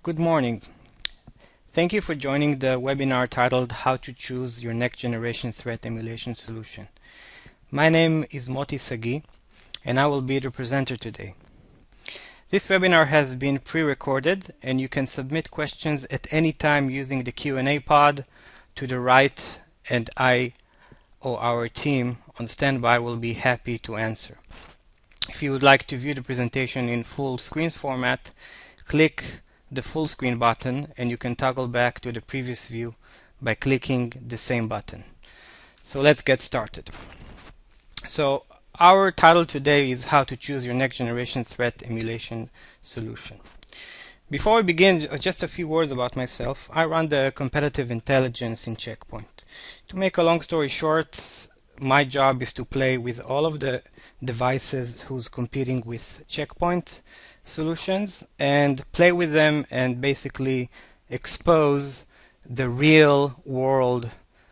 Good morning. Thank you for joining the webinar titled How to Choose Your Next Generation Threat Emulation Solution. My name is Moti Sagi, and I will be the presenter today. This webinar has been pre-recorded, and you can submit questions at any time using the Q&A pod to the right, and I or our team on standby will be happy to answer. If you would like to view the presentation in full screen format, click the full screen button and you can toggle back to the previous view by clicking the same button. So let's get started. So our title today is How to Choose Your Next Generation Threat Emulation Solution. Before we begin, just a few words about myself. I run the competitive intelligence in Check Point. To make a long story short, my job is to play with all of the devices who's competing with Check Point solutions and play with them and basically expose the real world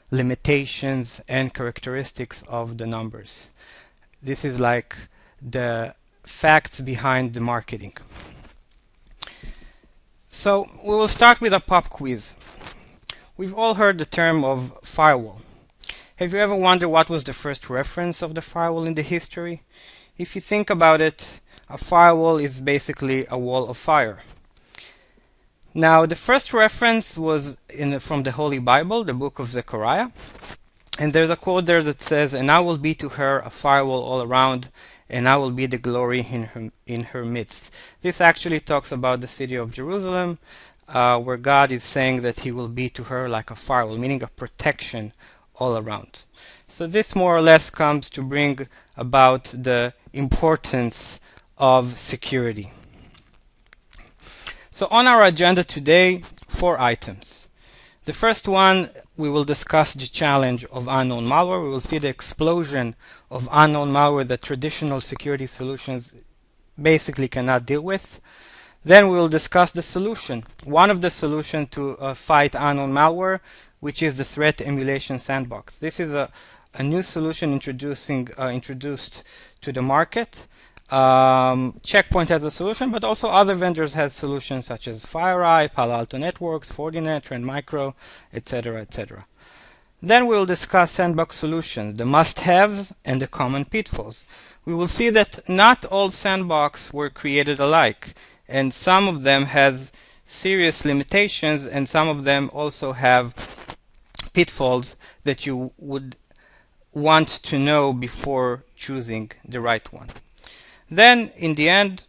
limitations and characteristics of the numbers. This is like the facts behind the marketing. So we will start with a pop quiz. We've all heard the term of firewall. Have you ever wondered what was the first reference of the firewall in the history? If you think about it, a firewall is basically a wall of fire. Now, the first reference was from the Holy Bible, the book of Zechariah. And there's a quote there that says, "And I will be to her a firewall all around, and I will be the glory in her midst." This actually talks about the city of Jerusalem, where God is saying that he will be to her like a firewall, meaning a protection all around. So this more or less comes to bring about the importance of security. So on our agenda today, 4 items. The first one, we will discuss the challenge of unknown malware. We will see the explosion of unknown malware that traditional security solutions basically cannot deal with. Then we will discuss the solution. One of the solutions to fight unknown malware, which is the threat emulation sandbox. This is a new solution introduced to the market. Check Point has a solution, but also other vendors have solutions such as FireEye, Palo Alto Networks, Fortinet, Trend Micro, etc., etc. Then we will discuss sandbox solutions, the must-haves and the common pitfalls. We will see that not all sandbox were created alike, and some of them has serious limitations, and some of them also have pitfalls that you would want to know before choosing the right one. Then, in the end,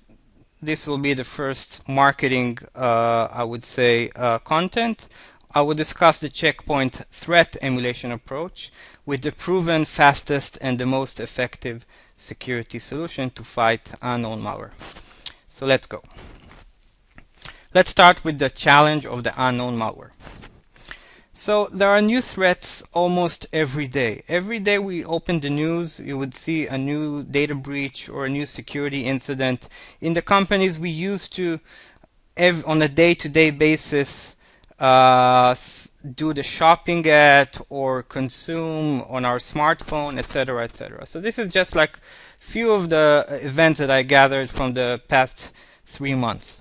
this will be the first marketing, I would say, content. I will discuss the Check Point threat emulation approach with the proven fastest and the most effective security solution to fight unknown malware. So let's go. Let's start with the challenge of the unknown malware. So there are new threats almost every day. Every day we open the news, you would see a new data breach or a new security incident. In the companies we used to, on a day-to-day basis, do the shopping at or consume on our smartphone, etc., etc. So this is just like few of the events that I gathered from the past 3 months.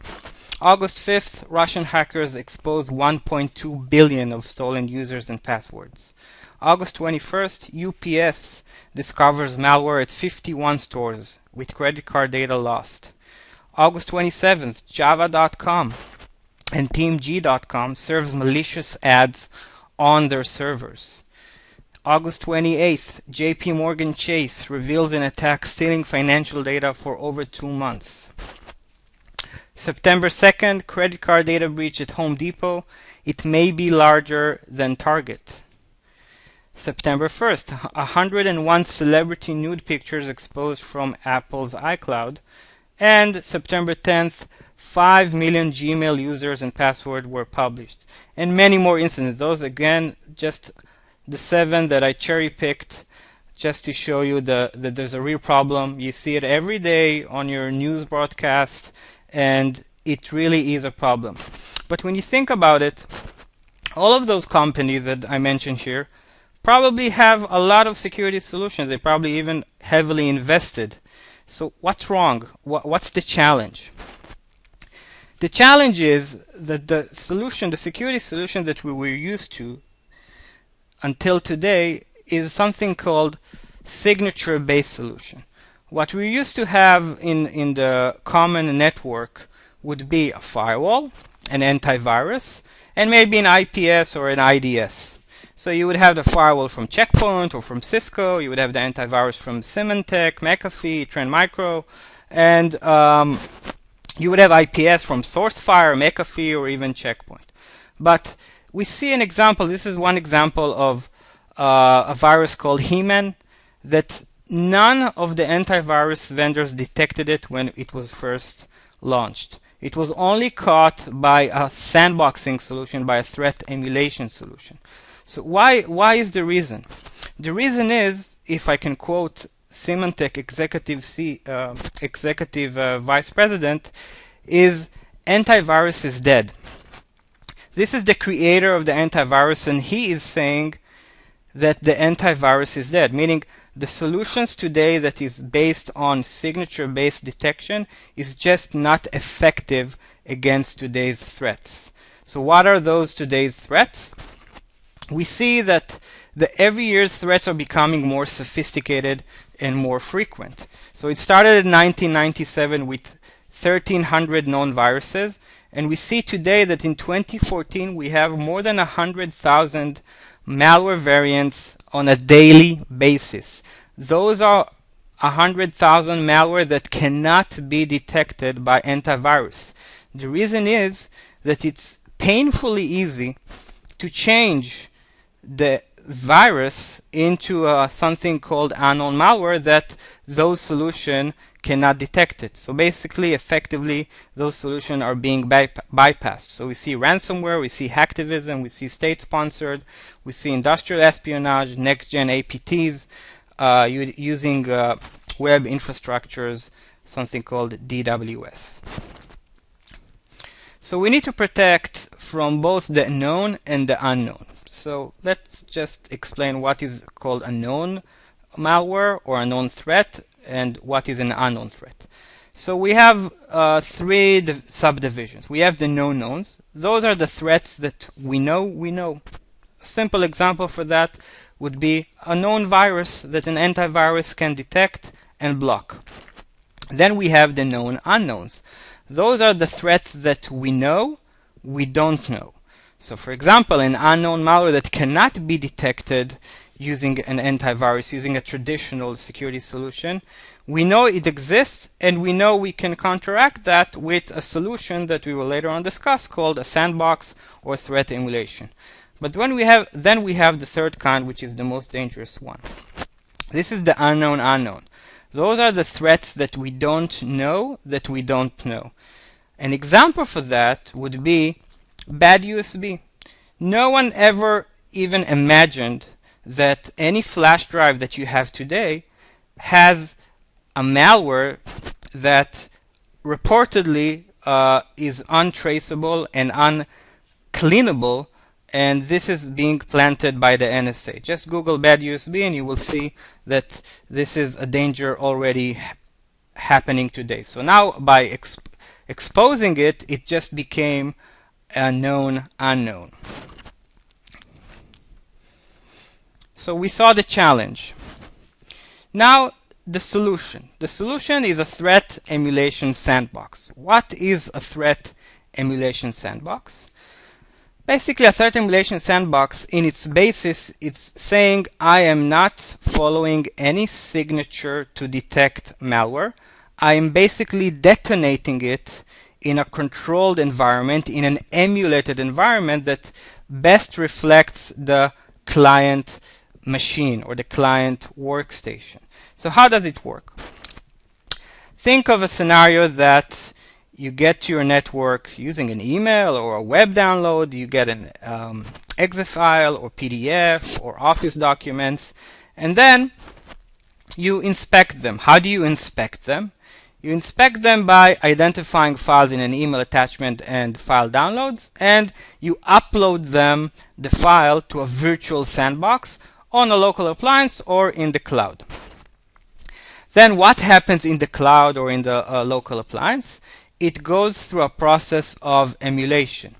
August 5th, Russian hackers exposed 1.2 billion of stolen users and passwords. August 21st, UPS discovers malware at 51 stores with credit card data lost. August 27th, Java.com and TeamG.com serves malicious ads on their servers. August 28th, JP Morgan Chase reveals an attack stealing financial data for over 2 months. September 2nd, credit card data breach at Home Depot. It may be larger than Target. September 1st, 101 celebrity nude pictures exposed from Apple's iCloud. And September 10th, 5 million Gmail users and passwords were published. And many more incidents. Those, again, just the 7 that I cherry-picked just to show you that there's a real problem. You see it every day on your news broadcast, and it really is a problem. But when you think about it, all of those companies that I mentioned here probably have a lot of security solutions. They probably even heavily invested. So what's wrong? What's the challenge? The challenge is that the security solution that we were used to until today is something called signature-based solution. What we used to have in the common network would be a firewall, an antivirus, and maybe an IPS or an IDS. So you would have the firewall from Check Point or from Cisco, you would have the antivirus from Symantec, McAfee, Trend Micro, and you would have IPS from SourceFire, McAfee, or even Check Point. But we see an example. This is one example of a virus called He-Man that none of the antivirus vendors detected it when it was first launched. It was only caught by a sandboxing solution, by a threat emulation solution. So why is the reason? The reason is, if I can quote Symantec executive vice president, is antivirus is dead. This is the creator of the antivirus, and he is saying that the antivirus is dead, meaning the solutions today that is based on signature-based detection is just not effective against today's threats. So what are those today's threats? We see that every year threats are becoming more sophisticated and more frequent. So it started in 1997 with 1,300 known viruses, and we see today that in 2014 we have more than 100,000 malware variants on a daily basis. Those are 100,000 malware that cannot be detected by antivirus. The reason is that it's painfully easy to change the virus into something called unknown malware that those solutions cannot detect it. So basically, effectively, those solutions are being bypassed. So we see ransomware, we see hacktivism, we see state-sponsored, we see industrial espionage, next-gen APTs, using web infrastructures, something called DWS. So we need to protect from both the known and the unknown. So let's just explain what is called a known malware or a known threat and what is an unknown threat. So we have three subdivisions. We have the known knowns. Those are the threats that we know. A simple example for that would be a known virus that an antivirus can detect and block. Then we have the known unknowns. Those are the threats that we know, we don't know. So for example, an unknown malware that cannot be detected using an antivirus, using a traditional security solution, we know it exists, and we know we can counteract that with a solution that we will later on discuss called a sandbox or threat emulation. But then we have the third kind, which is the most dangerous one. This is the unknown unknown. Those are the threats that we don't know that we don't know. An example for that would be bad USB. No one ever even imagined that any flash drive that you have today has a malware that reportedly is untraceable and uncleanable, and this is being planted by the NSA. Just Google bad USB and you will see that this is a danger already happening today. So now by exposing it, it just became a known unknown. So we saw the challenge. Now the solution. The solution is a threat emulation sandbox. What is a threat emulation sandbox? Basically, a threat emulation sandbox, in its basis, it's saying I am not following any signature to detect malware. I am basically detonating it in a controlled environment, in an emulated environment that best reflects the client machine or the client workstation. So how does it work? Think of a scenario that you get to your network using an email or a web download. You get an exe file or PDF or Office documents, and then you inspect them. How do you inspect them? You inspect them by identifying files in an email attachment and file downloads, and you upload them, the file, to a virtual sandbox on a local appliance or in the cloud. Then what happens in the cloud or in the local appliance? it goes through a process of emulation.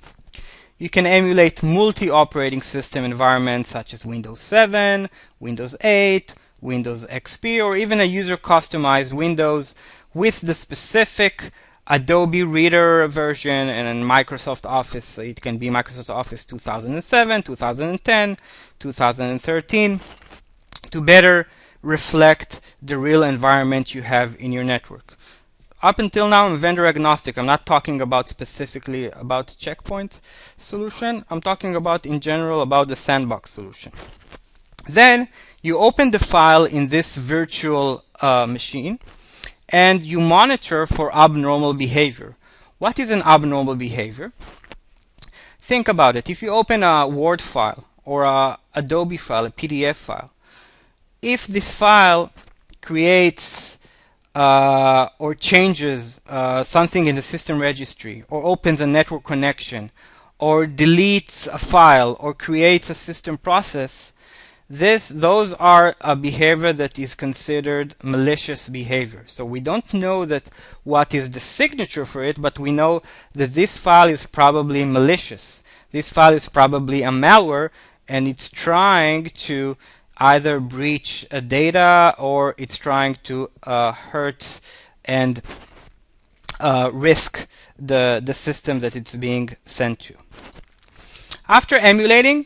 You can emulate multi-operating system environments such as Windows 7, Windows 8, Windows XP, or even a user-customized Windows with the specific Adobe Reader version and Microsoft Office. It can be Microsoft Office 2007, 2010, 2013 to better reflect the real environment you have in your network. Up until now, I'm vendor agnostic. I'm not talking about specifically about the checkpoint solution. I'm talking about in general about the sandbox solution. Then you open the file in this virtual machine and you monitor for abnormal behavior. What is an abnormal behavior? Think about it. If you open a Word file or a Adobe file, a PDF file, if this file creates or changes something in the system registry, or opens a network connection, or deletes a file, or creates a system process, those are a behavior that is considered malicious behavior. So we don't know that what is the signature for it, but we know that this file is probably malicious. This file is probably a malware, and it's trying to either breach data, or it's trying to hurt and risk the system that it's being sent to. After emulating,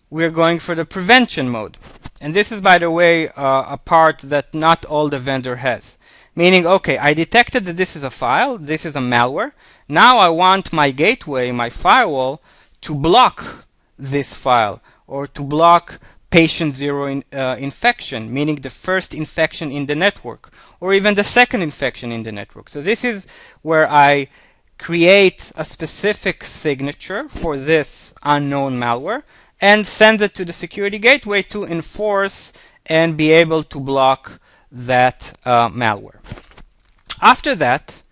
we're going for the prevention mode. And this is, by the way, a part that not all the vendor has. Meaning, okay, I detected that this is a file, this is a malware. Now I want my gateway, my firewall, to block this file, or to block patient zero infection, meaning the first infection in the network, or even the second infection in the network. So this is where I create a specific signature for this unknown malware and send it to the security gateway to enforce and be able to block that malware. After that,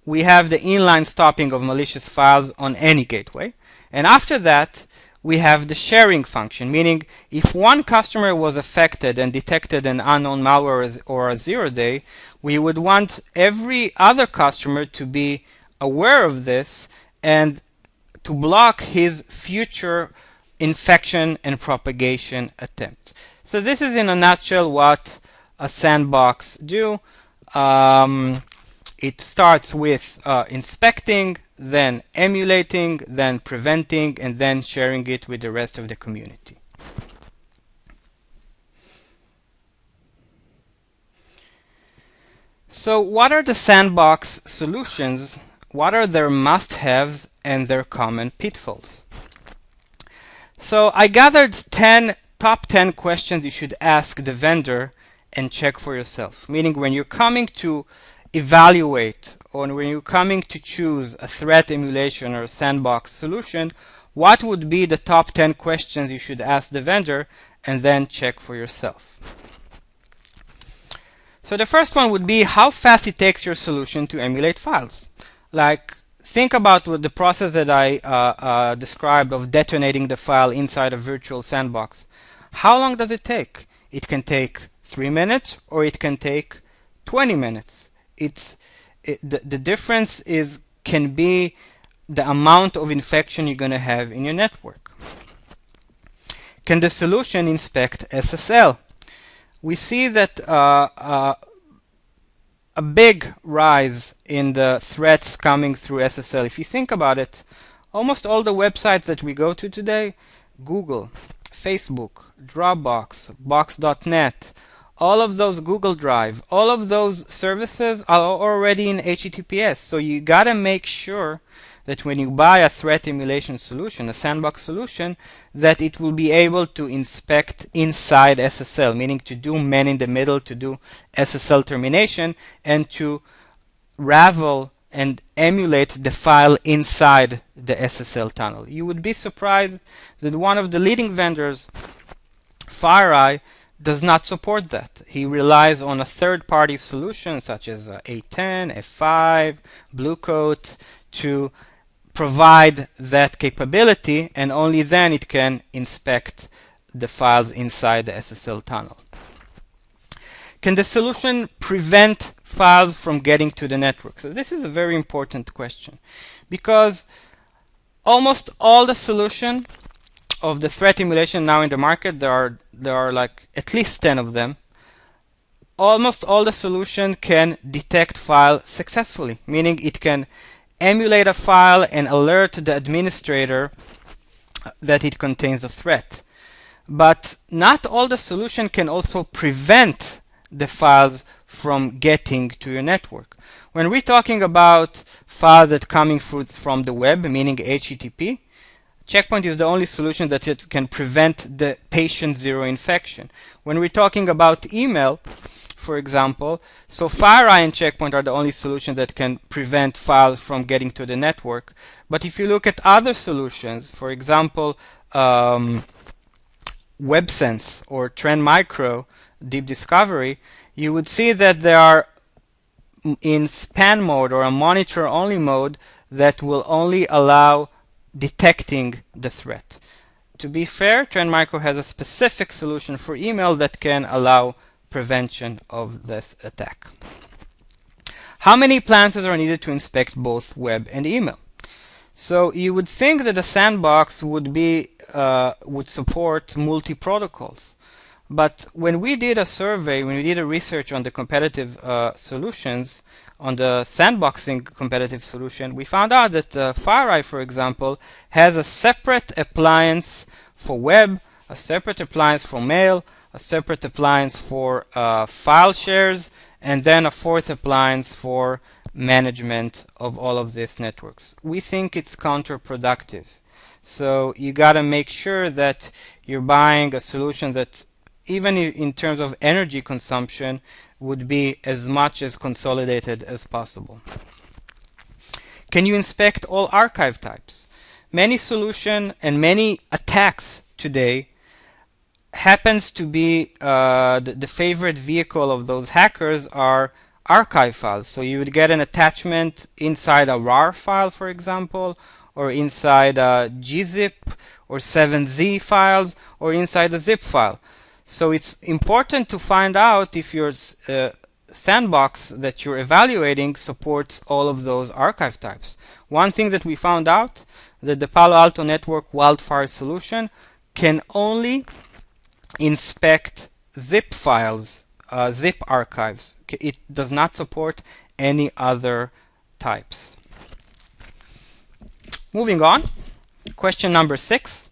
we have the inline stopping of malicious files on any gateway. And after that, we have the sharing function, meaning if one customer was affected and detected an unknown malware or a zero-day, we would want every other customer to be aware of this and to block his future infection and propagation attempt. So this is in a nutshell what a sandbox do. It starts with inspecting, then emulating, then preventing, and then sharing it with the rest of the community. So what are the sandbox solutions? What are their must-haves and their common pitfalls? So I gathered top 10 questions you should ask the vendor and check for yourself. Meaning when you're coming to evaluate, or when you're coming to choose a threat emulation or a sandbox solution, what would be the top 10 questions you should ask the vendor and then check for yourself? So the first one would be how fast it takes your solution to emulate files. Like, think about what the process that I described of detonating the file inside a virtual sandbox. How long does it take? It can take 3 minutes, or it can take 20 minutes. The difference can be the amount of infection you're going to have in your network. Can the solution inspect SSL? We see that a big rise in the threats coming through SSL. If you think about it, almost all the websites that we go to today, Google, Facebook, Dropbox, Box.net, all of those, Google Drive, all of those services are already in HTTPS. So you gotta make sure that when you buy a threat emulation solution, a sandbox solution, that it will be able to inspect inside SSL, meaning to do man in the middle, to do SSL termination, and to ravel and emulate the file inside the SSL tunnel. You would be surprised that one of the leading vendors, FireEye, does not support that. He relies on a third-party solution such as A10, F5, Bluecoat to provide that capability, and only then it can inspect the files inside the SSL tunnel. Can the solution prevent files from getting to the network? So this is a very important question, because almost all the solution of the threat emulation now in the market, there are like at least 10 of them. Almost all the solution can detect file successfully, meaning it can emulate a file and alert the administrator that it contains a threat. But not all the solution can also prevent the files from getting to your network. When we're talking about files that coming from the web, meaning HTTP, Checkpoint is the only solution that it can prevent the patient zero infection. When we're talking about email, for example, so FireEye and Checkpoint are the only solution that can prevent files from getting to the network. But if you look at other solutions, for example, WebSense or Trend Micro Deep Discovery, you would see that they are in span mode or a monitor only mode that will only allow detecting the threat. To be fair, Trend Micro has a specific solution for email that can allow prevention of this attack. How many appliances are needed to inspect both web and email? So you would think that a sandbox would support multi-protocols. But when we did a survey, when we did a research on the competitive solutions, on the sandboxing competitive solution, we found out that FireEye, for example, has a separate appliance for web, a separate appliance for mail, a separate appliance for file shares, and then a fourth appliance for management of all of these networks. We think it's counterproductive. So you got to make sure that you're buying a solution that, even in terms of energy consumption, would be as much as consolidated as possible. Can you inspect all archive types? Many solutions and many attacks today happens to be the favorite vehicle of those hackers are archive files. So you would get an attachment inside a RAR file, for example, or inside a gzip or 7z files, or inside a zip file. So it's important to find out if your sandbox that you're evaluating supports all of those archive types. One thing that we found out, that the Palo Alto Network Wildfire solution can only inspect zip files, zip archives. It does not support any other types. Moving on, question number 6.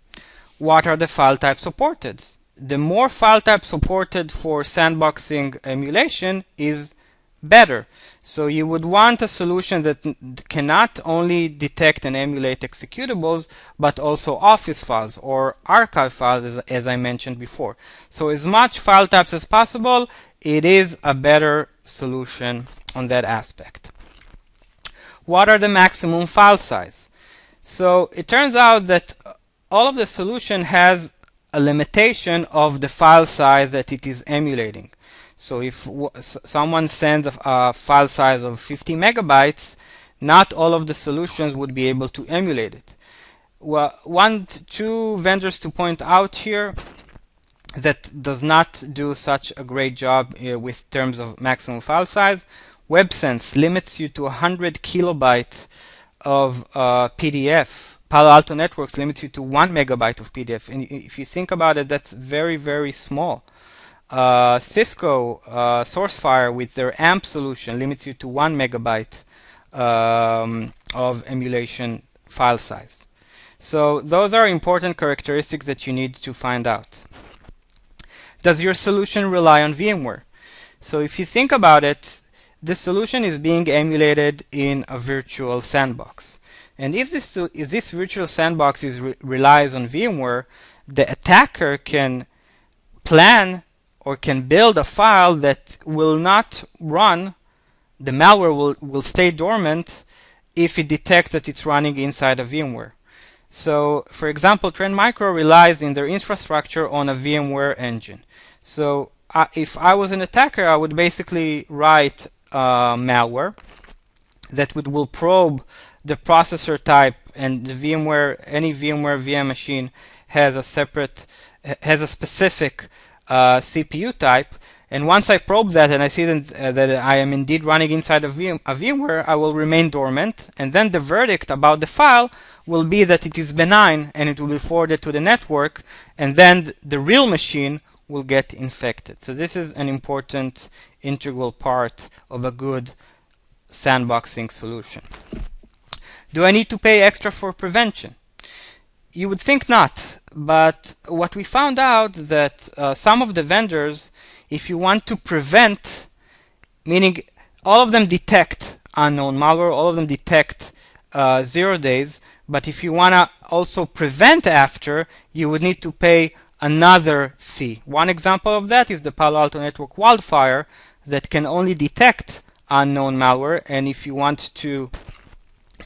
What are the file types supported? The more file types supported for sandboxing emulation is better. So you would want a solution that can not only detect and emulate executables, but also Office files or archive files, as I mentioned before. So as much file types as possible, it is a better solution on that aspect. What are the maximum file size? So it turns out that all of the solution has a limitation of the file size that it is emulating. So if someone sends a file size of 50 megabytes, not all of the solutions would be able to emulate it. Well, two vendors to point out here that does not do such a great job with terms of maximum file size. WebSense limits you to 100 kilobytes of PDF. Palo Alto Networks limits you to 1 megabyte of PDF. And if you think about it, that's very, very small. Cisco SourceFire with their AMP solution limits you to 1 megabyte of emulation file size. So those are important characteristics that you need to find out. Does your solution rely on VMware? So if you think about it, this solution is being emulated in a virtual sandbox. And if this virtual sandbox relies on VMware, the attacker can plan or can build a file that will not run. The malware will stay dormant if it detects that it's running inside a VMware. So, for example, Trend Micro relies in their infrastructure on a VMware engine. So, if I was an attacker, I would basically write malware that will probe the processor type, and the VMware, any VMware VM machine has a specific CPU type, And once I probe that and I see that I am indeed running inside a VMware, I will remain dormant, and then the verdict about the file will be that it is benign and it will be forwarded to the network, and then the real machine will get infected. So this is an important integral part of a good sandboxing solution. Do I need to pay extra for prevention? You would think not, but what we found out that some of the vendors, if you want to prevent, meaning all of them detect unknown malware, all of them detect 0 days, but if you want to also prevent after, you would need to pay another fee. One example of that is the Palo Alto Network Wildfire that can only detect unknown malware, and if you want to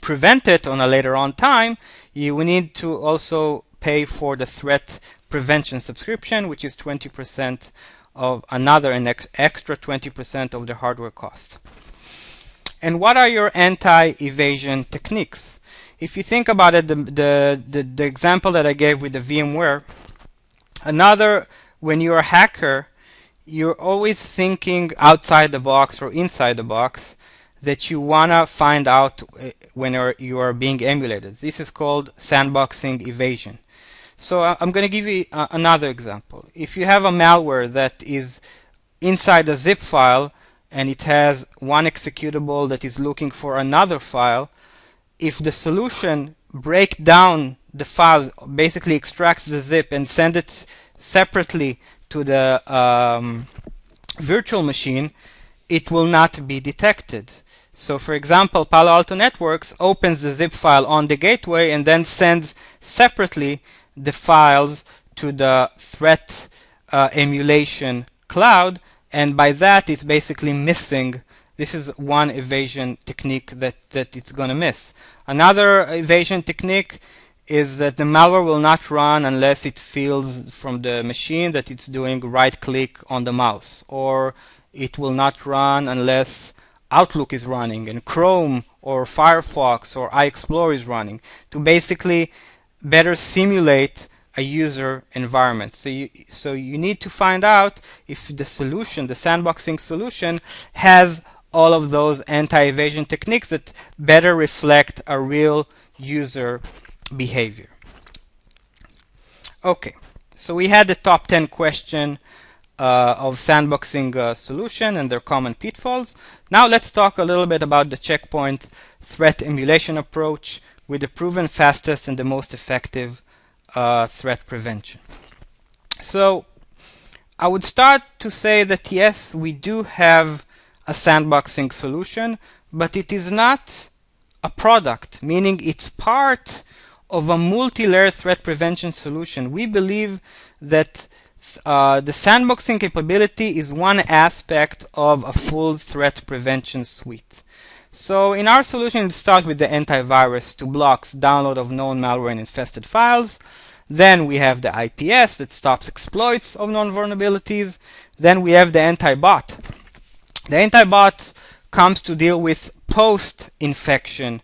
prevent it on a later on time, you will need to also pay for the threat prevention subscription, which is 20% of another and extra 20% of the hardware cost. And what are your anti-evasion techniques? If you think about it, the example that I gave with the VMware, when you're a hacker, you're always thinking outside the box or inside the box that you want to find out when you are being emulated. This is called sandboxing evasion. So I'm going to give you another example. If you have a malware that is inside a zip file and it has one executable that is looking for another file, if the solution breaks down the file, basically extracts the zip and send it separately to the virtual machine, it will not be detected. So for example, Palo Alto Networks opens the zip file on the gateway and then sends separately the files to the threat emulation cloud, and by that it's basically missing. This is one evasion technique that it's going to miss. Another evasion technique is that the malware will not run unless it feels from the machine that it's doing right click on the mouse, or it will not run unless Outlook is running and Chrome or Firefox or iExplore is running, to basically better simulate a user environment. So you need to find out if the solution, the sandboxing solution, has all of those anti-evasion techniques that better reflect a real user behavior. Okay, so we had the top 10 question of sandboxing solution and their common pitfalls. Now let's talk a little bit about the checkpoint threat emulation approach with the proven fastest and the most effective threat prevention. So I would start to say that yes, we do have a sandboxing solution, but it is not a product, meaning it's part of a multi-layer threat prevention solution. We believe that the sandboxing capability is one aspect of a full threat prevention suite. So in our solution, it starts with the antivirus to block download of known malware and infested files. Then we have the IPS that stops exploits of known vulnerabilities. Then we have the anti-bot. The anti-bot comes to deal with post-infection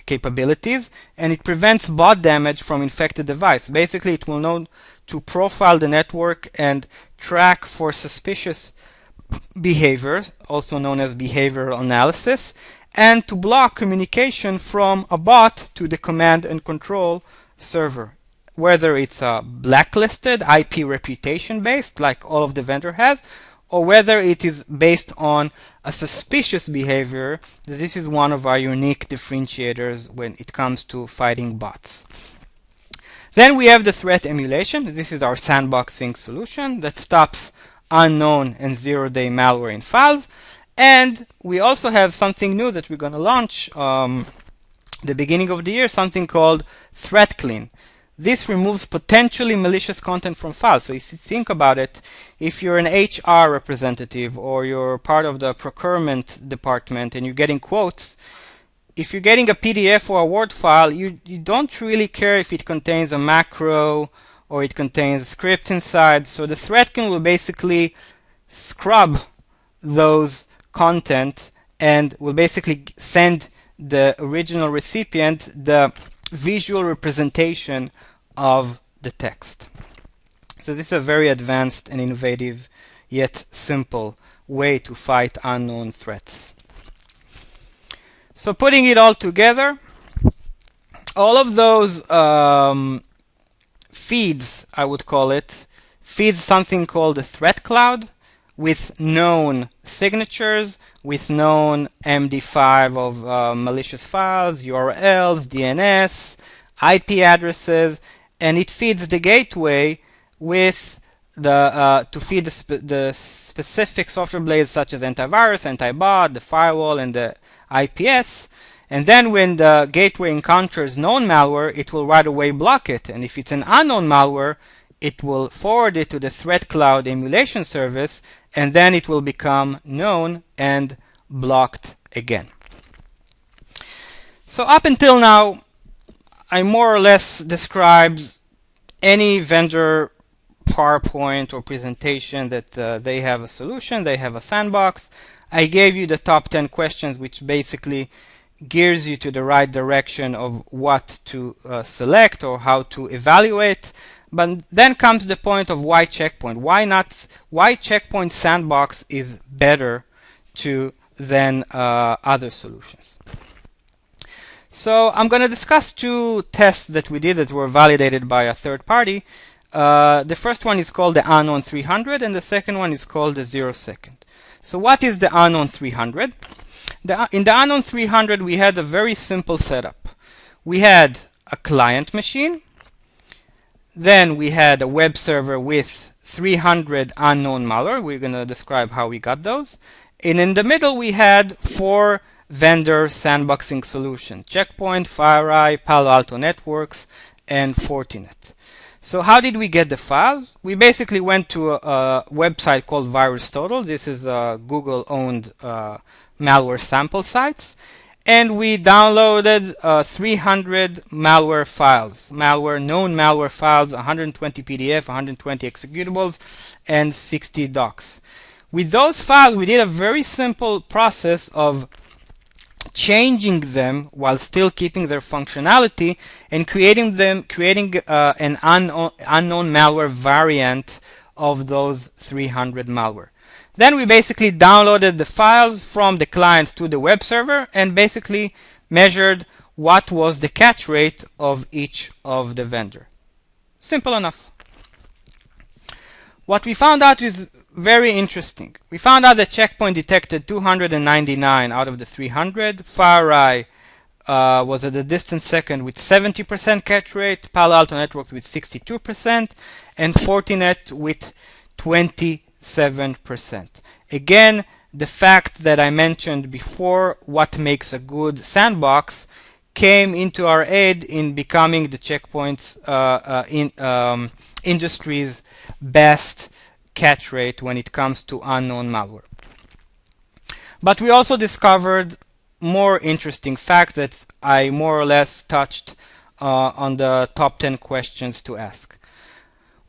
capabilities, and it prevents bot damage from infected device. Basically, it will know to profile the network and track for suspicious behavior, also known as behavioral analysis, and to block communication from a bot to the command and control server, whether it's a blacklisted IP reputation based like all of the vendor has, or whether it is based on a suspicious behavior. This is one of our unique differentiators when it comes to fighting bots. Then we have the threat emulation. This is our sandboxing solution that stops unknown and zero-day malware in files. And we also have something new that we're going to launch the beginning of the year, something called Threat Clean. This removes potentially malicious content from files. So if you think about it, if you're an HR representative or you're part of the procurement department and you're getting quotes, if you're getting a PDF or a Word file, you don't really care if it contains a macro or it contains a script inside. So the threat clean will basically scrub those content and will basically send the original recipient the visual representation of the text. So this is a very advanced and innovative yet simple way to fight unknown threats. So putting it all together, all of those feeds, I would call it, feeds something called a threat cloud with known signatures, with known MD5 of malicious files, URLs, DNS, IP addresses, and it feeds the gateway with to feed the specific software blades such as antivirus, antibot, the firewall, and the IPS. And then when the gateway encounters known malware, it will right away block it. And if it's an unknown malware, it will forward it to the threat cloud emulation service, and then it will become known and blocked again. So up until now, I more or less described any vendor PowerPoint or presentation that they have a solution, they have a sandbox. I gave you the top 10 questions, which basically gears you to the right direction of what to select or how to evaluate. But then comes the point of why Checkpoint. Why Checkpoint Sandbox is better than other solutions. So I'm going to discuss two tests that we did that were validated by a third party. The first one is called the Unknown 300, and the second one is called the 0 second. So what is the Unknown 300? In the Unknown 300, we had a very simple setup. We had a client machine, then we had a web server with 300 unknown malware. We're going to describe how we got those. And in the middle, we had 4 vendor sandboxing solutions: Checkpoint, FireEye, Palo Alto Networks, and Fortinet. So how did we get the files? We basically went to a website called VirusTotal. This is a Google-owned malware sample sites. And we downloaded 300 malware files, known malware files, 120 PDF, 120 executables, and 60 docs. With those files, we did a very simple process of changing them while still keeping their functionality and creating an unknown malware variant of those 300 malware. Then we basically downloaded the files from the client to the web server and basically measured what was the catch rate of each of the vendor. Simple enough. What we found out is very interesting. We found out that Checkpoint detected 299 out of the 300. FireEye was at a distant second with 70% catch rate, Palo Alto Networks with 62%, and Fortinet with 27%. Again, the fact that I mentioned before, what makes a good sandbox, came into our aid in becoming the Checkpoint's industry's best catch rate when it comes to unknown malware. But we also discovered more interesting facts that I more or less touched on the top 10 questions to ask.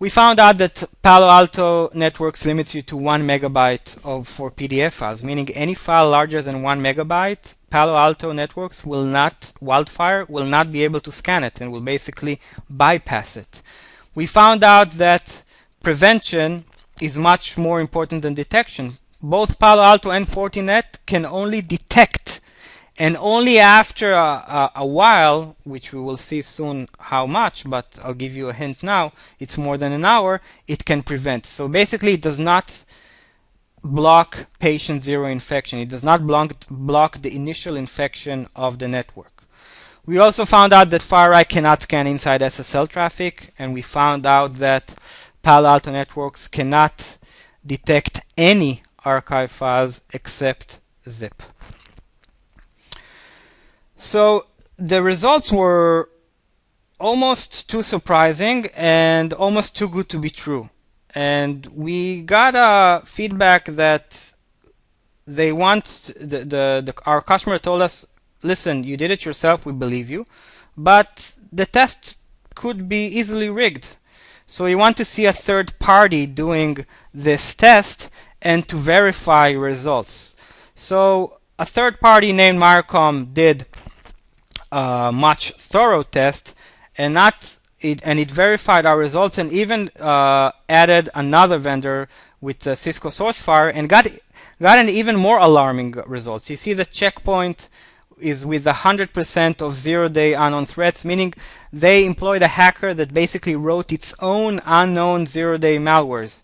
We found out that Palo Alto Networks limits you to 1 megabyte for PDF files, meaning any file larger than 1 megabyte, Palo Alto Networks Wildfire will not be able to scan it and will basically bypass it. We found out that prevention is much more important than detection. Both Palo Alto and Fortinet can only detect, and only after a while, which we will see soon how much, but I'll give you a hint now, it's more than an hour, it can prevent. So basically it does not block patient zero infection. It does not block the initial infection of the network. We also found out that FireEye cannot scan inside SSL traffic, and we found out that Palo Alto Networks cannot detect any archive files except zip. So the results were almost too surprising and almost too good to be true. And we got feedback that they want our customer told us, listen, you did it yourself, we believe you, but the test could be easily rigged. So we want to see a third party doing this test and to verify results. So a third party named miercom did a much thorough test, and it verified our results, and even added another vendor with Cisco SourceFire and got an even more alarming results. You see the checkpoint is with 100% of zero-day unknown threats, meaning they employed a hacker that basically wrote its own unknown zero-day malwares.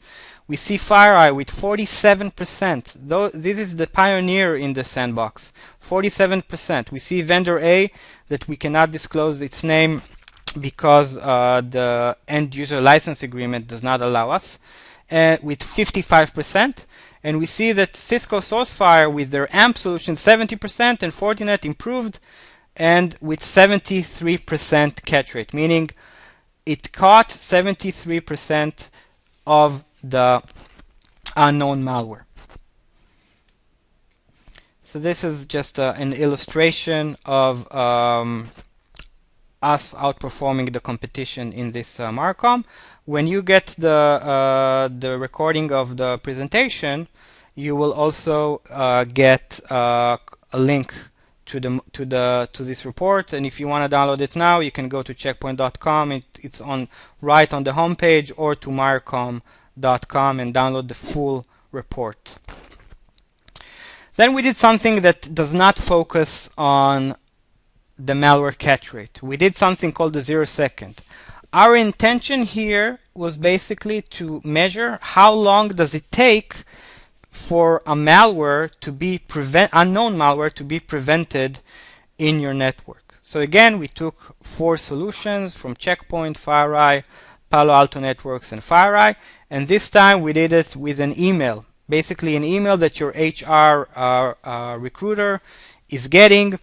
We see FireEye with 47%. Though this is the pioneer in the sandbox, 47%. We see vendor A that we cannot disclose its name because the end user license agreement does not allow us, with 55%. And we see that Cisco SourceFire with their AMP solution 70% and Fortinet improved and with 73% catch rate, meaning it caught 73% of the unknown malware. So this is just an illustration of us outperforming the competition in this miercom. When you get the recording of the presentation, you will also get a link to this report. And if you want to download it now, you can go to checkpoint.com. It's right on the homepage, or to miercom.com and download the full report. Then we did something that does not focus on the malware catch rate. We did something called the 0 second. Our intention here was basically to measure how long does it take for a malware to be unknown malware to be prevented in your network. So again, we took 4 solutions from Checkpoint, FireEye, Palo Alto Networks, and FireEye, and this time we did it with an email. Basically an email that your HR recruiter is getting.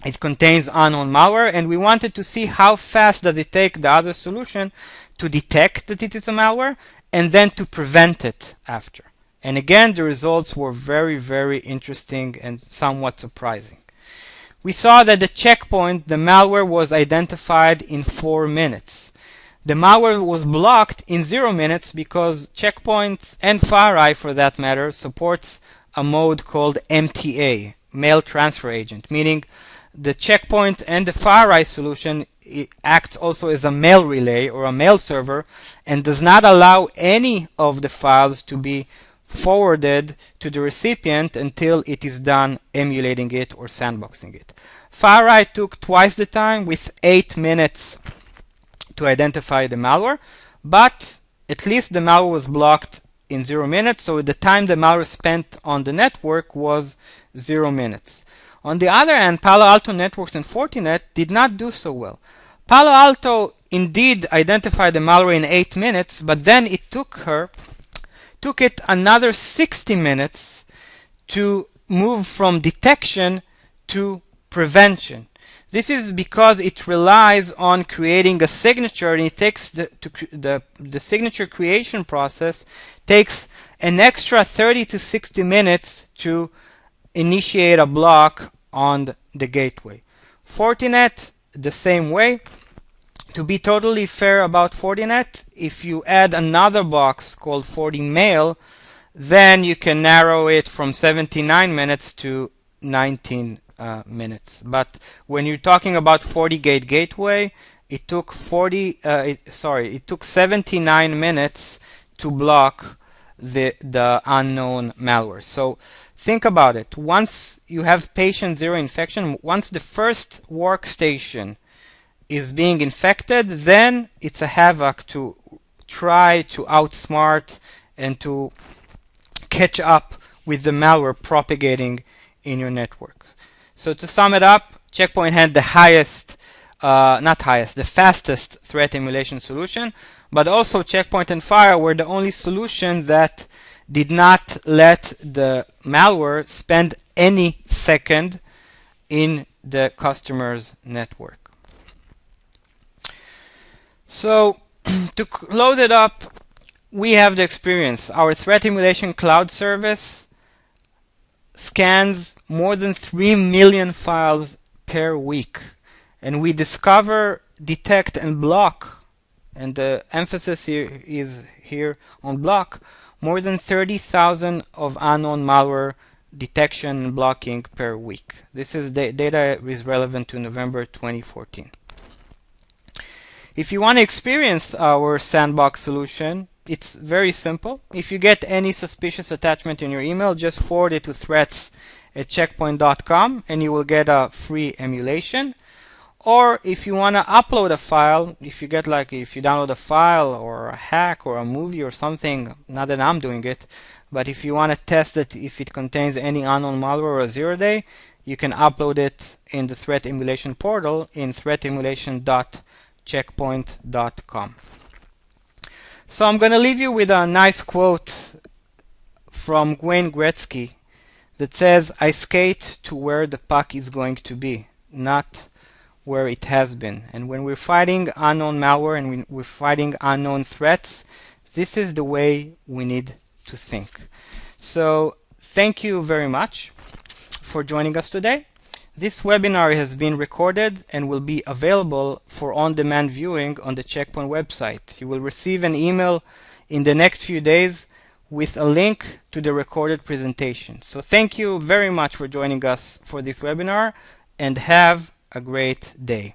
It contains unknown malware, and we wanted to see how fast does it take the other solution to detect that it is a malware and then to prevent it after. And again, the results were very, very interesting and somewhat surprising. We saw that the Checkpoint, the malware was identified in 4 minutes. The malware was blocked in 0 minutes because Checkpoint, and FireEye for that matter, supports a mode called MTA, Mail Transfer Agent, meaning the Checkpoint and the FireEye solution acts also as a mail relay or a mail server and does not allow any of the files to be forwarded to the recipient until it is done emulating it or sandboxing it. FireEye took twice the time, with 8 minutes, to identify the malware, but at least the malware was blocked in 0 minutes, so the time the malware spent on the network was 0 minutes. On the other hand, Palo Alto Networks and Fortinet did not do so well. Palo Alto indeed identified the malware in 8 minutes, but then it took it another 60 minutes to move from detection to prevention. This is because it relies on creating a signature, and it takes the signature creation process takes an extra 30 to 60 minutes to initiate a block on the gateway. Fortinet, the same way. To be totally fair about Fortinet, if you add another box called FortiMail, then you can narrow it from 79 minutes to 19 minutes. But when you're talking about FortiGate gateway, it took 79 minutes to block the unknown malware. So think about it. Once you have patient 0 infection, once the first workstation is being infected, then it's a havoc to try to outsmart and to catch up with the malware propagating in your network. So to sum it up, Checkpoint had the the fastest threat emulation solution, but also Checkpoint and Fire were the only solution that did not let the malware spend any second in the customer's network. So to load it up, we have the experience. Our threat emulation cloud service scans more than 3 million files per week, and we discover, detect, and block, and the emphasis here is on block, more than 30,000 of unknown malware detection and blocking per week. This is data is relevant to November 2014. If you want to experience our sandbox solution, it's very simple. If you get any suspicious attachment in your email, just forward it to threats@checkpoint.com and you will get a free emulation. Or if you want to upload a file, if you download a file or a hack or a movie or something, not that I'm doing it, but if you want to test it if it contains any unknown malware or zero-day, you can upload it in the threat emulation portal in threatemulation.checkpoint.com. So I'm going to leave you with a nice quote from Wayne Gretzky that says, "I skate to where the puck is going to be, not where it has been." And when we're fighting unknown malware and we're fighting unknown threats, this is the way we need to think. So thank you very much for joining us today. This webinar has been recorded and will be available for on-demand viewing on the Checkpoint website. You will receive an email in the next few days with a link to the recorded presentation. So thank you very much for joining us for this webinar, and have a great day.